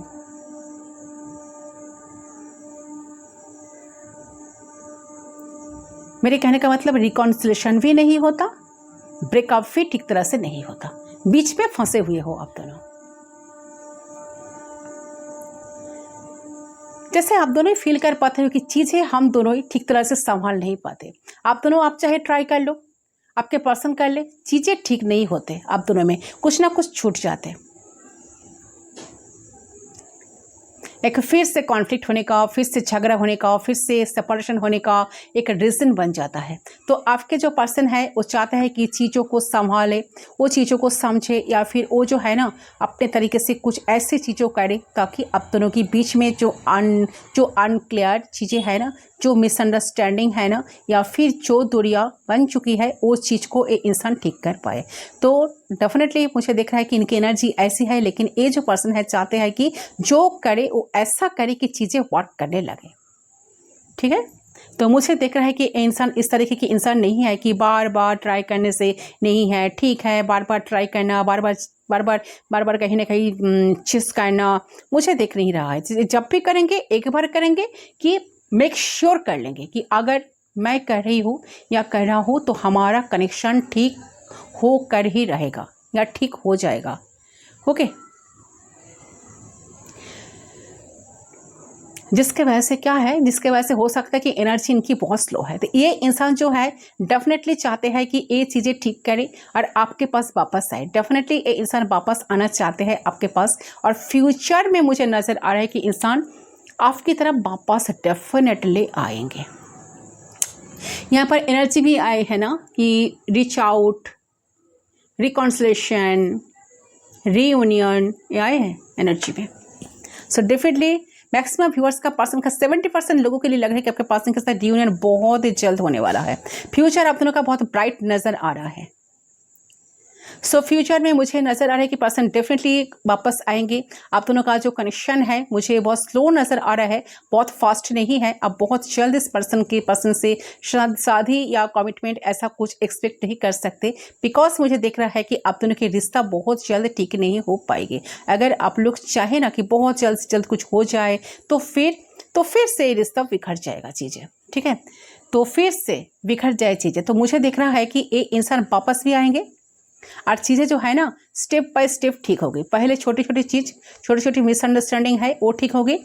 मेरे कहने का मतलब रिकॉन्सिलेशन भी नहीं होता, ब्रेकअप भी ठीक तरह से नहीं होता, बीच में फंसे हुए हो आप दोनों। जैसे आप दोनों ही फील कर पाते हो कि चीज़ें हम दोनों ही ठीक तरह से संभाल नहीं पाते। आप चाहे ट्राई कर लो, आपके पर्सन कर ले, चीज़ें ठीक नहीं होते, आप दोनों में कुछ ना कुछ छूट जाते। एक फिर से कॉन्फ्लिक्ट होने का, फिर से झगड़ा होने का, फिर से सेपरेशन होने का एक रीज़न बन जाता है। तो आपके जो पर्सन है वो चाहता है कि चीज़ों को संभाले, वो चीज़ों को समझे, या फिर वो जो है ना अपने तरीके से कुछ ऐसी चीज़ों करे ताकि आप दोनों के बीच में जो अनक्लियर चीज़ें है ना, जो मिसअंडरस्टैंडिंग है ना, या फिर जो दूरियां बन चुकी है, उस चीज़ को एक इंसान ठीक कर पाए। तो डेफिनेटली मुझे दिख रहा है कि इनकी एनर्जी ऐसी है, लेकिन ये जो पर्सन है चाहते हैं कि जो करे वो ऐसा करे कि चीज़ें वर्क करने लगे, ठीक है। तो मुझे देख रहा है कि इंसान इस तरीके की इंसान नहीं है कि बार बार ट्राई करने से नहीं है, ठीक है, बार बार ट्राई करना, बार बार कहीं ना कहीं चीज करना, मुझे देख नहीं रहा है। जब भी करेंगे एक बार करेंगे कि मेक श्योर कर लेंगे कि अगर मैं कर रही हूँ या कर रहा हूँ तो हमारा कनेक्शन ठीक हो कर ही रहेगा या ठीक हो जाएगा। ओके, जिसके वजह से क्या है, जिसके वजह से हो सकता है कि एनर्जी इनकी बहुत स्लो है। तो ये इंसान जो है डेफिनेटली चाहते हैं कि ये चीज़ें ठीक करे और आपके पास वापस आए। डेफिनेटली ये इंसान वापस आना चाहते हैं आपके पास, और फ्यूचर में मुझे नज़र आ रहा है कि इंसान आपकी तरफ वापस डेफिनेटली आएंगे। यहाँ पर एनर्जी भी आई है ना कि रीच आउट, रिकॉन्सिलेशन, रीयूनियन, ये आए हैं एनर्जी में। सो डेफिनेटली मैक्सिमम व्यूअर्स का पर्सन का 70% लोगों के लिए लग रहा है कि आपके पर्सन के साथ रियूनियन बहुत ही जल्द होने वाला है। फ्यूचर आप दोनों का बहुत ब्राइट नजर आ रहा है। सो फ्यूचर में मुझे नजर आ रहा है कि पर्सन डेफिनेटली वापस आएंगे। आप दोनों का जो कनेक्शन है मुझे बहुत स्लो नजर आ रहा है, बहुत फास्ट नहीं है। आप बहुत जल्द इस पर्सन से शादी या कमिटमेंट ऐसा कुछ एक्सपेक्ट नहीं कर सकते, बिकॉज मुझे देख रहा है कि आप दोनों के रिश्ता बहुत जल्द ठीक नहीं हो पाएंगे। अगर आप लोग चाहे ना कि बहुत जल्द से जल्द कुछ हो जाए तो फिर से रिश्ता बिखर जाएगा चीज़ें, ठीक है, तो फिर से बिखर जाए चीज़ें। तो मुझे देख रहा है कि ये इंसान वापस भी आएंगे और चीज़ें जो है ना स्टेप बाय स्टेप ठीक होगी। पहले छोटी छोटी चीज़, छोटी छोटी मिसअंडरस्टैंडिंग है वो ठीक होगी,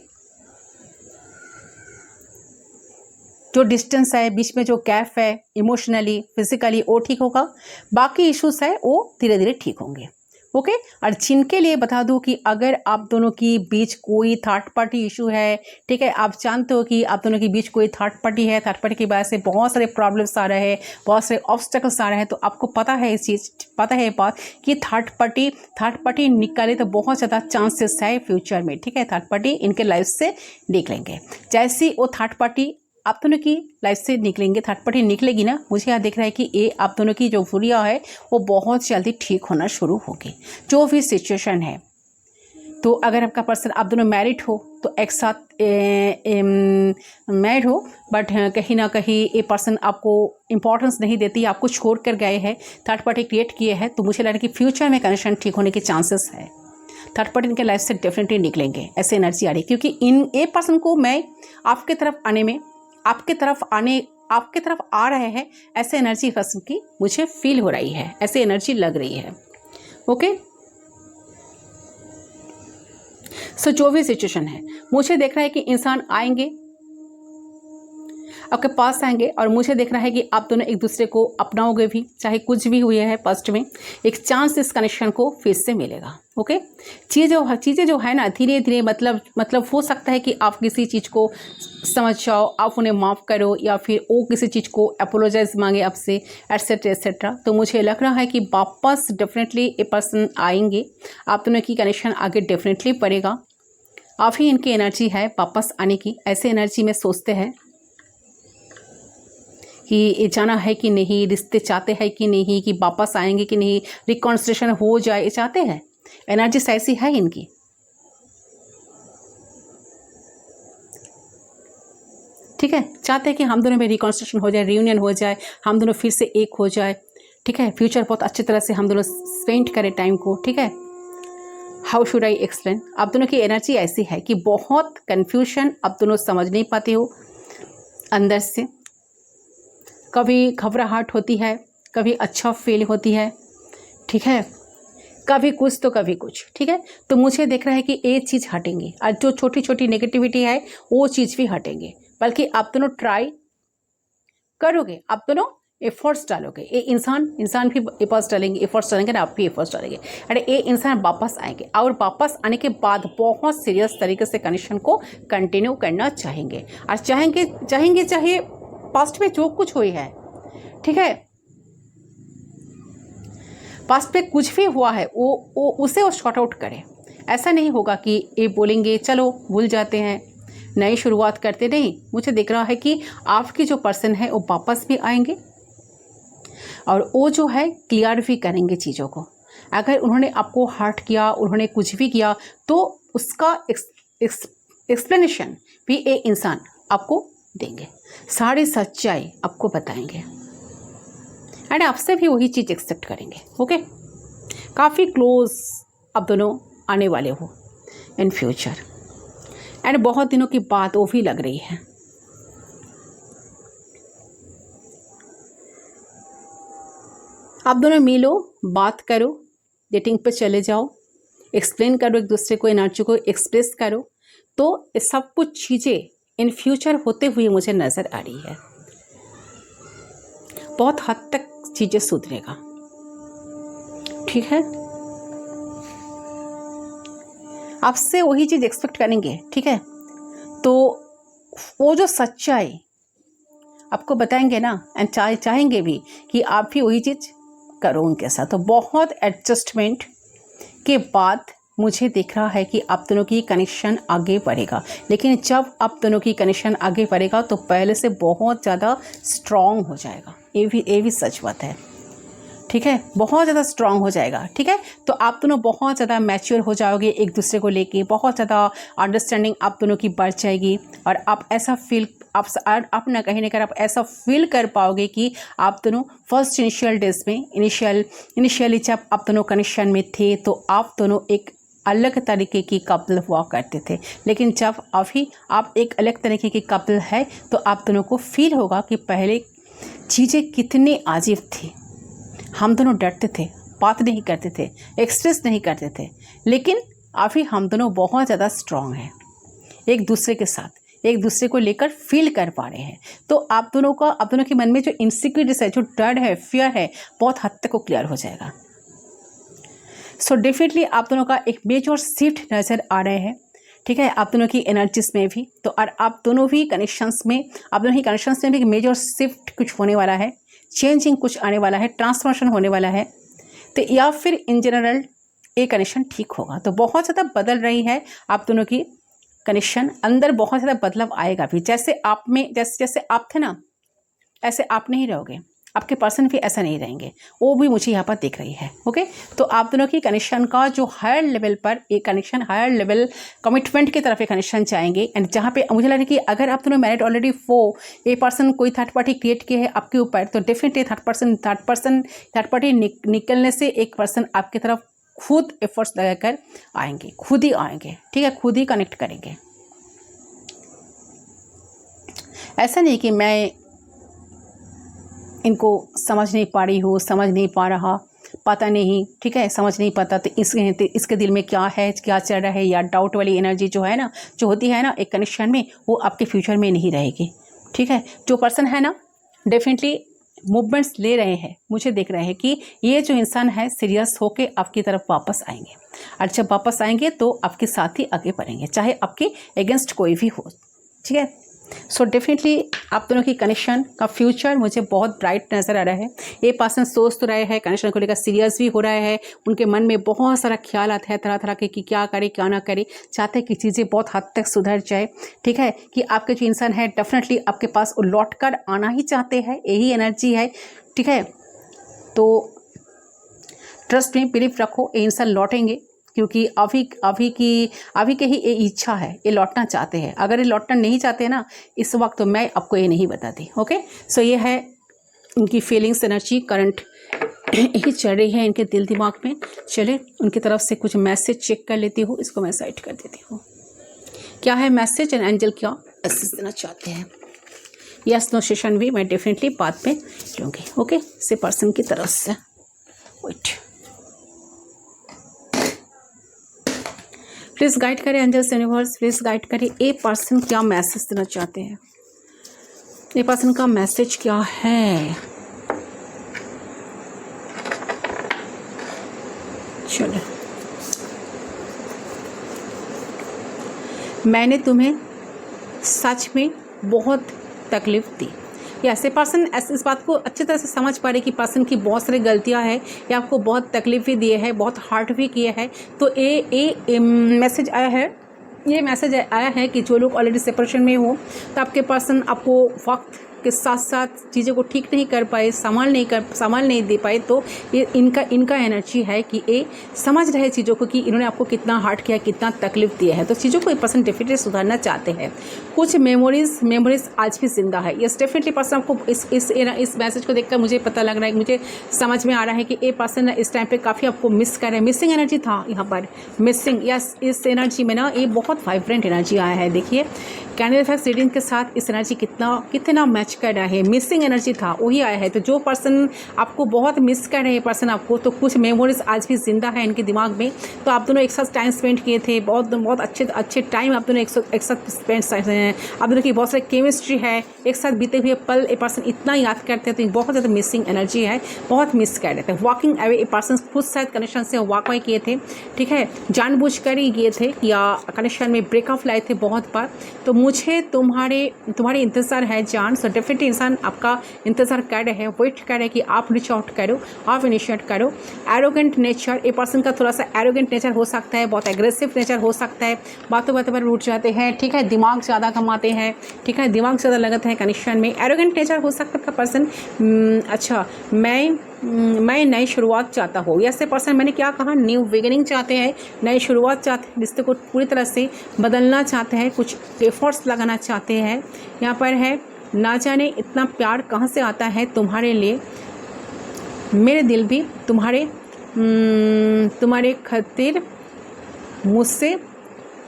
जो डिस्टेंस है बीच में, जो गैप है इमोशनली फिजिकली, वो ठीक होगा। बाकी इश्यूज है वो धीरे धीरे ठीक होंगे। ओके, और जिनके लिए बता दूं कि अगर आप दोनों की बीच कोई थर्ड पार्टी इशू है, ठीक है, आप जानते हो कि आप दोनों के बीच कोई थर्ड पार्टी है, थर्ड पार्टी की वजह से बहुत सारे प्रॉब्लम्स आ रहे हैं, बहुत सारे ऑब्स्टेकल्स आ रहे हैं, तो आपको पता है इस चीज़, पता है ये बात कि थर्ड पार्टी निकाले तो बहुत ज़्यादा चांसेस है फ्यूचर में, ठीक है, थर्ड पार्टी इनके लाइफ से निकलेंगे। जैसी वो थर्ड पार्टी आप दोनों की लाइफ से निकलेंगे, थर्ड पार्टी निकलेगी ना, मुझे यहाँ दिख रहा है कि ये आप दोनों की जो फुरिया है वो बहुत जल्दी ठीक होना शुरू होगी, जो भी सिचुएशन है। तो अगर आपका पर्सन, आप दोनों मैरिड हो तो एक साथ मैरिड हो, बट कहीं ना कहीं ये पर्सन आपको इंपॉर्टेंस नहीं देती, आपको छोड़ कर गए हैं, थर्ड पार्टी क्रिएट किए हैं, तो मुझे लग रहा है कि फ्यूचर में कनेक्शन ठीक होने के चांसेस है। थर्ड पार्टी इनके लाइफ से डेफिनेटली निकलेंगे, ऐसे एनर्जी आ रही है, क्योंकि ये पर्सन को मैं आपके तरफ आ रहे हैं, ऐसे एनर्जी पर्सन की मुझे फील हो रही है, ऐसे एनर्जी लग रही है। ओके, सो जो भी सिचुएशन है, मुझे देख रहा है कि इंसान आएंगे, आपके पास आएंगे, और मुझे देख रहा है कि आप दोनों एक दूसरे को अपनाओगे भी, चाहे कुछ भी हुए है पास्ट में, एक चांस इस कनेक्शन को फिर से मिलेगा। ओके, चीज़ें जो है ना धीरे धीरे, मतलब हो सकता है कि आप किसी चीज़ को समझ जाओ, आप उन्हें माफ़ करो, या फिर वो किसी चीज़ को अपोलोजाइज मांगे आपसे, एटसेट्रा एटसेट्रा। तो मुझे लग रहा है कि वापस डेफिनेटली ए पर्सन आएंगे, आप दोनों की कनेक्शन आगे डेफिनेटली बढ़ेगा। आप ही इनकी एनर्जी है वापस आने की, ऐसे एनर्जी में सोचते हैं कि ये जाना है कि नहीं, रिश्ते चाहते हैं कि नहीं, कि वापस आएंगे कि नहीं, रिकॉन्सिलेशन हो जाए, ये चाहते हैं, एनर्जी ऐसी है इनकी। ठीक है, चाहते हैं कि हम दोनों में रिकॉन्सिलेशन हो जाए, रियूनियन हो जाए, हम दोनों फिर से एक हो जाए, ठीक है, फ्यूचर बहुत अच्छी तरह से हम दोनों स्पेंड करें टाइम को, ठीक है। हाउ शुड आई एक्सप्लेन, आप दोनों की एनर्जी ऐसी है कि बहुत कन्फ्यूजन, आप दोनों समझ नहीं पाते हो अंदर से, कभी घबराहट होती है, कभी अच्छा फील होती है, ठीक है, कभी कुछ तो कभी कुछ, ठीक है। तो मुझे देख रहा है कि ये चीज़ हटेंगी, और जो छोटी छोटी नेगेटिविटी है वो चीज़ भी हटेंगे, बल्कि आप दोनों ट्राई करोगे, आप दोनों एफर्ट्स डालोगे, ये इंसान भी एफर्ट्स डालेंगे ना, आप भी एफर्ट्स डालेंगे, अरे ये इंसान वापस आएंगे, और वापस आने के बाद बहुत सीरियस तरीके से कनेक्शन को कंटिन्यू करना चाहेंगे, और चाहे पास्ट में जो कुछ हुई है, ठीक है, पास्ट में कुछ भी हुआ है उसे वो शॉर्ट आउट करें। ऐसा नहीं होगा कि ये बोलेंगे चलो भूल जाते हैं, नई शुरुआत करते, नहीं, मुझे दिख रहा है कि आपके जो पर्सन है वो वापस भी आएंगे, और वो जो है क्लियर भी करेंगे चीज़ों को। अगर उन्होंने आपको हर्ट किया, उन्होंने कुछ भी किया, तो उसका एक्सप्लेनेशन भी ये इंसान आपको देंगे, सारी सच्चाई आपको बताएंगे एंड आपसे भी वही चीज़ एक्सेप्ट करेंगे। ओके, काफ़ी क्लोज आप दोनों आने वाले हो इन फ्यूचर एंड बहुत दिनों की बात वो भी लग रही है। आप दोनों मिलो, बात करो, डेटिंग पे चले जाओ, एक्सप्लेन करो एक दूसरे को, एनर्जी को एक्सप्रेस करो, तो ये सब कुछ चीज़ें इन फ्यूचर होते हुए मुझे नज़र आ रही है। बहुत हद तक चीज़ें सुधरेगा, ठीक है। आपसे वही चीज़ एक्सपेक्ट करेंगे, ठीक है। तो वो जो सच्चाई आपको बताएंगे ना एंड चाहेंगे भी कि आप भी वही चीज़ करो उनके साथ। तो बहुत एडजस्टमेंट के बाद मुझे दिख रहा है कि आप दोनों की कनेक्शन आगे बढ़ेगा। लेकिन जब आप दोनों की कनेक्शन आगे बढ़ेगा तो पहले से बहुत ज़्यादा स्ट्रॉन्ग हो जाएगा। ये भी सच बात है, ठीक है। बहुत ज़्यादा स्ट्रॉन्ग हो जाएगा, ठीक है। तो आप दोनों बहुत ज़्यादा मैच्योर हो जाओगे एक दूसरे को लेके, बहुत ज़्यादा अंडरस्टैंडिंग आप दोनों की बढ़ जाएगी और आप ऐसा फील आप ना कहीं ना कहीं आप ऐसा फील कर पाओगे कि आप दोनों फर्स्ट इनिशियल डेज में इनिशियली जब आप दोनों कनेक्शन में थे तो आप दोनों एक अलग तरीके की कपल हुआ करते थे। लेकिन जब अभी आप एक अलग तरीके की कपल है तो आप दोनों को फील होगा कि पहले चीज़ें कितनी अजीब थी। हम दोनों डरते थे, बात नहीं करते थे, एक्सप्रेस नहीं करते थे, लेकिन अभी हम दोनों बहुत ज़्यादा स्ट्रॉन्ग हैं एक दूसरे के साथ, एक दूसरे को लेकर फील कर पा रहे हैं। तो आप दोनों के मन में जो इनसिक्योरिटीज है, जो डर है, फियर है, बहुत हद तक वो क्लियर हो जाएगा। सो डेफिनेटली आप दोनों का एक मेजर शिफ्ट नज़र आ रहे हैं, ठीक है, आप दोनों की एनर्जीज में भी। तो और आप दोनों ही कनेक्शंस में भी मेजर शिफ्ट कुछ होने वाला है, चेंजिंग कुछ आने वाला है, ट्रांसफॉर्मेशन होने वाला है। तो या फिर इन जनरल ये कनेक्शन ठीक होगा। तो बहुत ज़्यादा बदल रही है आप दोनों की कनेक्शन, अंदर बहुत ज़्यादा बदलाव आएगा भी। जैसे आप में जैसे आप थे ना, ऐसे आप नहीं रहोगे, आपके पर्सन भी ऐसा नहीं रहेंगे, वो भी मुझे यहाँ पर दिख रही है। ओके, तो आप दोनों की कनेक्शन का जो हायर लेवल पर एक कनेक्शन, हायर लेवल कमिटमेंट की तरफ एक कनेक्शन चाहेंगे। एंड जहाँ पे मुझे लग रहा है कि अगर आप दोनों मैरिड ऑलरेडी ये पर्सन कोई थर्ड पार्टी क्रिएट किए है आपके ऊपर, तो डेफिनेटली थर्ड पार्टी निकलने से एक पर्सन आपकी तरफ खुद एफर्ट्स लगाकर आएंगे, खुद ही आएंगे, ठीक है, खुद ही कनेक्ट करेंगे। ऐसा नहीं कि मैं इनको समझ नहीं पा रही हूँ, समझ नहीं पा रहा, पता नहीं, ठीक है, समझ नहीं पता तो इसके दिल में क्या है, क्या चल रहा है, या डाउट वाली एनर्जी जो है ना, जो होती है ना एक कनेक्शन में, वो आपके फ्यूचर में नहीं रहेगी, ठीक है। जो पर्सन है ना डेफिनेटली मूवमेंट्स ले रहे हैं, मुझे देख रहे हैं कि ये जो इंसान है सीरियस होके आपकी तरफ वापस आएंगे, और जब वापस आएंगे तो आपके साथ ही आगे बढ़ेंगे, चाहे आपके अगेंस्ट कोई भी हो, ठीक है। सो डेफिनेटली आप दोनों की कनेक्शन का फ्यूचर मुझे बहुत ब्राइट नज़र आ रहा है। ये पर्सन सोच तो रहे हैं, कनेक्शन को लेकर सीरियस भी हो रहा है, उनके मन में बहुत सारा ख्याल आता है तरह तरह के कि क्या करे क्या ना करे, चाहते हैं कि चीज़ें बहुत हद तक सुधर जाए, ठीक है, कि आपके जो इंसान है डेफिनेटली आपके पास वो लौट कर आना ही चाहते हैं, यही एनर्जी है, ठीक है। तो ट्रस्ट में बिलीव रखो, ये इंसान लौटेंगे, क्योंकि अभी के ही ये इच्छा है, ये लौटना चाहते हैं। अगर ये लौटना नहीं चाहते ना इस वक्त, तो मैं आपको ये नहीं बताती। ओके, सो ये है इनकी फीलिंग्स, एनर्जी करंट यही चल रही है इनके दिल दिमाग में। चले उनकी तरफ से कुछ मैसेज चेक कर लेती हूँ, इसको मैं साइड कर देती हूँ। क्या है मैसेज एंड एंजल क्या मैसेज देना चाहते हैं? यस नो सेशन भी मैं डेफिनेटली बाद में लूँगी। ओके, से पर्सन की तरफ से वेट, प्लीज़ गाइड करें एंजल्स यूनिवर्स, प्लीज़ गाइड करें ये पर्सन क्या मैसेज देना चाहते हैं, ये पर्सन का मैसेज क्या है। चलो, मैंने तुम्हें सच में बहुत तकलीफ दी। या ऐसे पर्सन इस बात को अच्छी तरह से समझ पा रहे कि पर्सन की बहुत सारी गलतियां हैं, या आपको बहुत तकलीफ भी दिए है, बहुत हर्ट भी किए हैं। तो ये मैसेज आया है, ये मैसेज आया है कि जो लोग ऑलरेडी सेपरेशन में हो, तो आपके पर्सन आपको वक्त के साथ साथ चीज़ों को ठीक नहीं कर पाए, संभाल नहीं दे पाए, तो ये इनका एनर्जी है कि ये समझ रहे चीज़ों को कि इन्होंने आपको कितना हार्ट किया, कितना तकलीफ दिया है, तो चीज़ों को पर्सन डेफिनेटली सुधारना चाहते हैं। कुछ मेमोरीज आज भी जिंदा है। यस डेफिनेटली पर्सन आपको इस मैसेज को देखकर मुझे पता लग रहा है, मुझे समझ में आ रहा है कि ये पर्सन इस टाइम पे काफ़ी आपको मिस कर रहे हैं। मिसिंग एनर्जी था यहाँ पर, मिसिंग। यस इस एनर्जी में ना ये बहुत वाइब्रेंट एनर्जी आया है। देखिए कैंडल इफेक्ट रीडिंग के साथ इस एनर्जी कितना मैच कर रहा है। मिसिंग एनर्जी था वही आया है। तो जो पर्सन आपको बहुत मिस कर रहे हैं पर्सन आपको, तो कुछ मेमोरीज आज भी जिंदा है इनके दिमाग में। तो आप दोनों एक साथ टाइम स्पेंड किए थे, बहुत अच्छे टाइम आप दोनों एक साथ स्पेंड, आप दोनों की बहुत सारी केमिस्ट्री है, एक साथ बीते हुए पल ए पर्सन इतना याद करते हैं। तो बहुत ज़्यादा मिसिंग एनर्जी है, बहुत मिस कर रहे थे। वॉकिंग अवे ए पर्सन खुद शायद कनेक्शन से वॉक अवे किए थे, ठीक है, जानबूझकर ही किए थे या कनेक्शन में ब्रेकअप लाए थे बहुत बार। तो मुझे तुम्हारे इंतज़ार है जान। सो डेफिनेटली इंसान आपका इंतज़ार कर रहे हैं, वेट कर रहे हैं कि आप रीच आउट करो, आप इनिशिएट करो। एरोगेंट नेचर, ए पर्सन का थोड़ा सा एरोगेंट नेचर हो सकता है, बहुत एग्रेसिव नेचर हो सकता है, बातों पर रूठ जाते हैं, ठीक है, दिमाग ज़्यादा कमाते हैं, ठीक है, दिमाग ज़्यादा लगता है कनेक्शन में। एरोगेंट नेचर हो सकता है पर्सन। अच्छा, मैं नई शुरुआत चाहता हूँ। ऐसे पर्सन, मैंने क्या कहा, न्यू बिगिनिंग चाहते हैं, नई शुरुआत चाहते हैं, रिश्ते को पूरी तरह से बदलना चाहते हैं, कुछ एफर्ट्स लगाना चाहते हैं। यहाँ पर है, ना जाने इतना प्यार कहाँ से आता है तुम्हारे लिए, मेरे दिल भी तुम्हारे खातिर मुझसे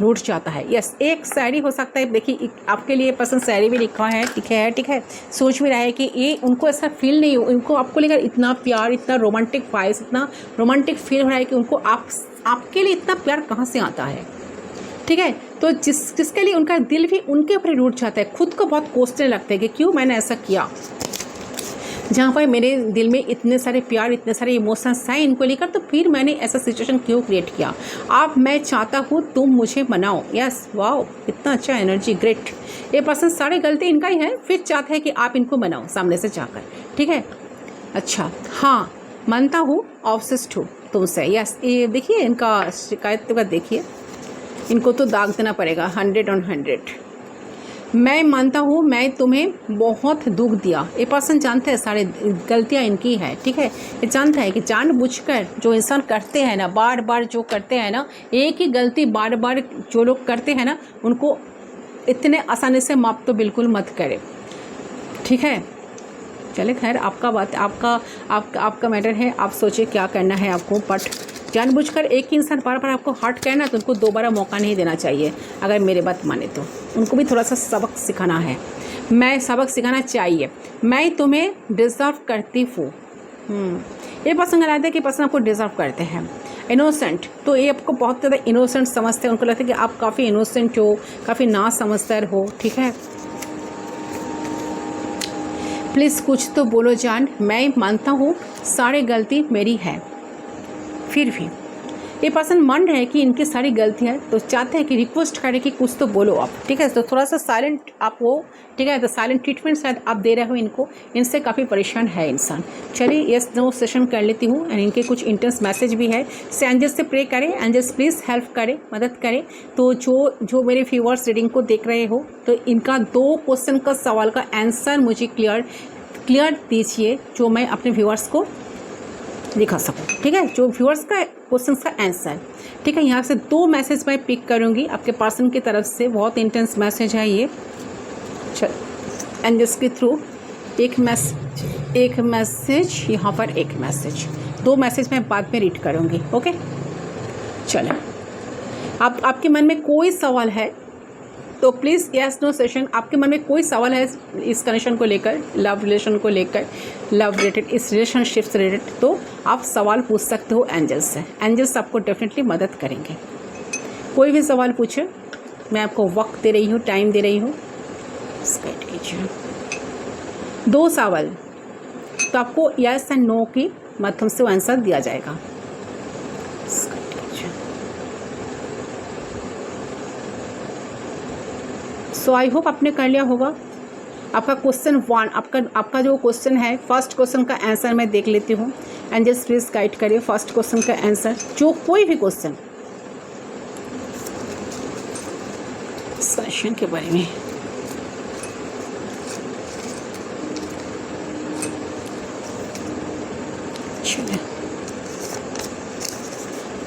रूठ जाता है। यस एक शायरी हो सकता है। देखिए आपके लिए पसंद शायरी भी लिखा है, ठीक है, सोच भी रहा है कि ये उनको ऐसा फील नहीं हो, उनको आपको लेकर इतना प्यार, इतना रोमांटिक वाइब्स, इतना रोमांटिक फील हो रहा है कि उनको आपके लिए इतना प्यार कहाँ से आता है, ठीक है। तो जिसके लिए उनका दिल भी उनके ऊपर रूठ जाता है, खुद को बहुत कोसने लगते हैं कि क्यों मैंने ऐसा किया, जहाँ पर मेरे दिल में इतने सारे प्यार, इतने सारे इमोशंस हैं इनको लेकर, तो फिर मैंने ऐसा सिचुएशन क्यों क्रिएट किया। मैं चाहता हूँ तुम मुझे मनाओ। यस वाओ, इतना अच्छा एनर्जी, ग्रेट। ये पर्सन सारे गलती इनका ही है, फिर चाहता है कि आप इनको मनाओ सामने से जाकर, ठीक है। अच्छा हाँ, मानता हूँ, ऑब्सेस्ड हूँ तुमसे। यस ये देखिए इनका शिकायत का देखिए, इनको तो दाग देना पड़ेगा 100 on 100। मैं मानता हूँ मैं तुम्हें बहुत दुख दिया। ये पर्सन जानते हैं सारे गलतियाँ इनकी है, ठीक है। ये जानता है कि जानबूझकर जो इंसान करते हैं ना, बार बार जो करते हैं ना, एक ही गलती बार बार जो लोग करते हैं ना, उनको इतने आसानी से माफ़ तो बिल्कुल मत करे, ठीक है। चले खैर, आपका मैटर है, आप सोचिए क्या करना है आपको। बट जानबूझकर एक ही इंसान बार बार आपको हर्ट करना, तो उनको दोबारा मौका नहीं देना चाहिए। अगर मेरे बात माने तो उनको भी थोड़ा सा सबक सिखाना है, सबक सिखाना चाहिए। मैं तुम्हें डिज़र्व करती हूँ। ये पर्सन लगता है कि पर्सन आपको डिज़र्व करते हैं। इनोसेंट, तो ये आपको बहुत ज़्यादा इनोसेंट समझते हैं, उनको लगता है कि आप काफ़ी इनोसेंट हो, काफ़ी ना समझदार हो, ठीक है। प्लीज़ कुछ तो बोलो जान। मैं मानता हूँ सारी गलती मेरी है, फिर भी ये पर्सन मान रहे हैं कि इनकी सारी गलतियाँ, तो चाहते हैं कि रिक्वेस्ट करें कि कुछ तो बोलो आप, ठीक है। तो थोड़ा सा साइलेंट आप हो, ठीक है। तो साइलेंट ट्रीटमेंट शायद आप दे रहे हो इनको, इनसे काफ़ी परेशान है इंसान। चलिए यस नो सेशन कर लेती हूँ, एंड इनके कुछ इंटेंस मैसेज भी है। से एंजल्स से प्रे करें, एंजल्स प्लीज़ हेल्प करें, मदद करें। तो जो मेरे व्यूअर्स रीडिंग को देख रहे हो, तो इनका 2 क्वेश्चन का सवाल का आंसर मुझे क्लियर दीजिए, जो मैं अपने व्यूअर्स को दिखा सकूँ, ठीक है। जो व्यूअर्स का क्वेश्चन का आंसर, ठीक है। यहाँ से 2 मैसेज मैं पिक करूँगी आपके पर्सन की तरफ से। बहुत इंटेंस मैसेज है ये। चल एंजल्स के थ्रू एक मैसेज यहाँ पर, एक मैसेज, 2 मैसेज मैं बाद में रीड करूँगी, ओके। चलो, आपके मन में कोई सवाल है तो प्लीज़ यस नो सेशन। आपके मन में कोई सवाल है इस कनेक्शन को लेकर, लव रिलेशन को लेकर, लव रिलेटेड, इस रिलेशनशिप से रिलेटेड, तो आप सवाल पूछ सकते हो एंजल्स से। एंजल्स आपको डेफिनेटली मदद करेंगे। कोई भी सवाल पूछे, मैं आपको वक्त दे रही हूँ, टाइम दे रही हूँ। स्टार्ट कीजिए। 2 सवाल, तो आपको यस एंड नो की माध्यम से आंसर दिया जाएगा। सो आई होप आपने कर लिया होगा। आपका क्वेश्चन 1, आपका जो क्वेश्चन है, फर्स्ट क्वेश्चन का आंसर मैं देख लेती हूँ। एंजल्स प्लीज गाइड करिए फर्स्ट क्वेश्चन का आंसर, जो कोई भी क्वेश्चन इस क्वेश्चन के बारे में।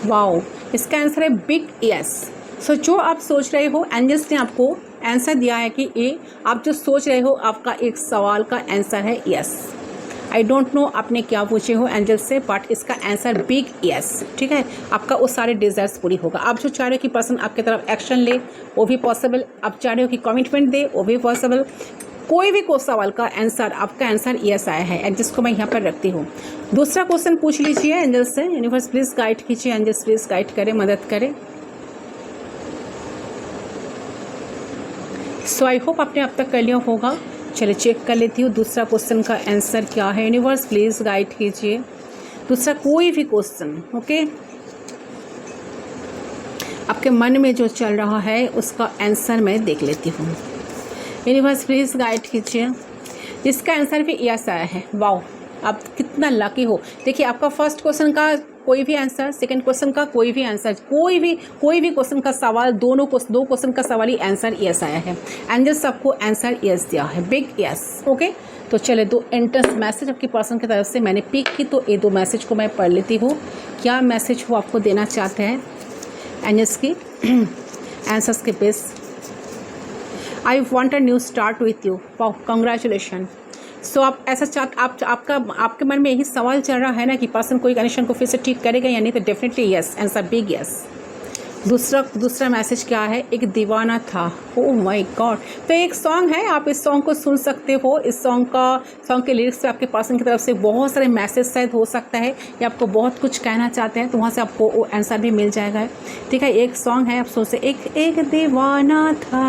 वाओ, इसका आंसर है बिग यस। सो जो आप सोच रहे हो, एंजल्स ने आपको आंसर दिया है कि ये आप जो सोच रहे हो आपका एक सवाल का आंसर है यस। आई डोंट नो आपने क्या पूछे हो एंजल्स से, बट इसका आंसर बिग यस। ठीक है, आपका वो सारे डिज़ायर्स पूरी होगा। आप जो चाह रहे हो कि पर्सन आपकी तरफ एक्शन ले, वो भी पॉसिबल। आप चाह रहे हो कि कमिटमेंट दे, वो भी पॉसिबल। कोई भी सवाल का आंसर, आपका आंसर यस आया है, जिसको मैं यहाँ पर रखती हूँ। दूसरा क्वेश्चन पूछ लीजिए एंजल्स से। यूनिवर्स प्लीज़ गाइड कीजिए, एंजल्स प्लीज़ गाइड करें, मदद करें। सो आई होप आपने अब तक कर लिया होगा। चलिए चेक कर लेती हूँ दूसरा क्वेश्चन का आंसर क्या है। यूनिवर्स प्लीज़ गाइड कीजिए दूसरा कोई भी क्वेश्चन। ओके, आपके मन में जो चल रहा है उसका आंसर मैं देख लेती हूँ। यूनिवर्स प्लीज़ गाइड कीजिए। इसका आंसर भी यस आया है। वाओ, आप कितना लकी हो। देखिए, आपका फर्स्ट क्वेश्चन का कोई भी आंसर, सेकंड क्वेश्चन का कोई भी आंसर, कोई भी क्वेश्चन का सवाल, दो क्वेश्चन का सवाल ही आंसर यस आया है। एंजल्स आपको आंसर यस दिया है, बिग यस। ओके, तो चले 2 एंट्रेंस मैसेज आपकी पर्सन की तरफ से मैंने पिक की, तो ये 2 मैसेज को मैं पढ़ लेती हूँ। क्या मैसेज वो आपको देना चाहते हैं एंजल्स की आंसर्स के base. I want a new start with you. Wow, congratulation. So आप ऐसा आपके मन में यही सवाल चल रहा है ना कि पर्सन कोई कनेक्शन को फिर से ठीक करेगा या नहीं, तो definitely yes, answer big yes. दूसरा मैसेज क्या है? एक दीवाना था। Oh my God. तो एक सॉन्ग है, आप इस सॉन्ग को सुन सकते हो। इस सॉन्ग के लिरिक्स पे आपके पर्सन की तरफ से बहुत सारे मैसेज शायद हो सकता है, या आपको बहुत कुछ कहना चाहते हैं, तो वहाँ से आपको वो आंसर भी मिल जाएगा। ठीक है, एक सॉन्ग है, आप सोच से एक दीवाना था,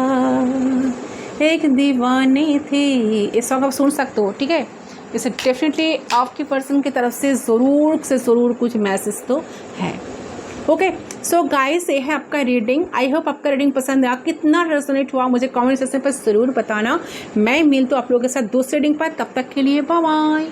एक दीवानी थी, इस सॉन्ग आप सुन सकते हो। ठीक है, इसे डेफिनेटली आपके पर्सन की तरफ से ज़रूर कुछ मैसेज तो है। ओके, सो गाइस, ये है आपका रीडिंग। आई होप आपका रीडिंग पसंद आया। कितना रेजोनेट हुआ मुझे कमेंट सेक्शन पर ज़रूर बताना। मैं मिलती हूँ आप लोगों के साथ दूसरे रीडिंग पर। तब तक के लिए बाय बाय।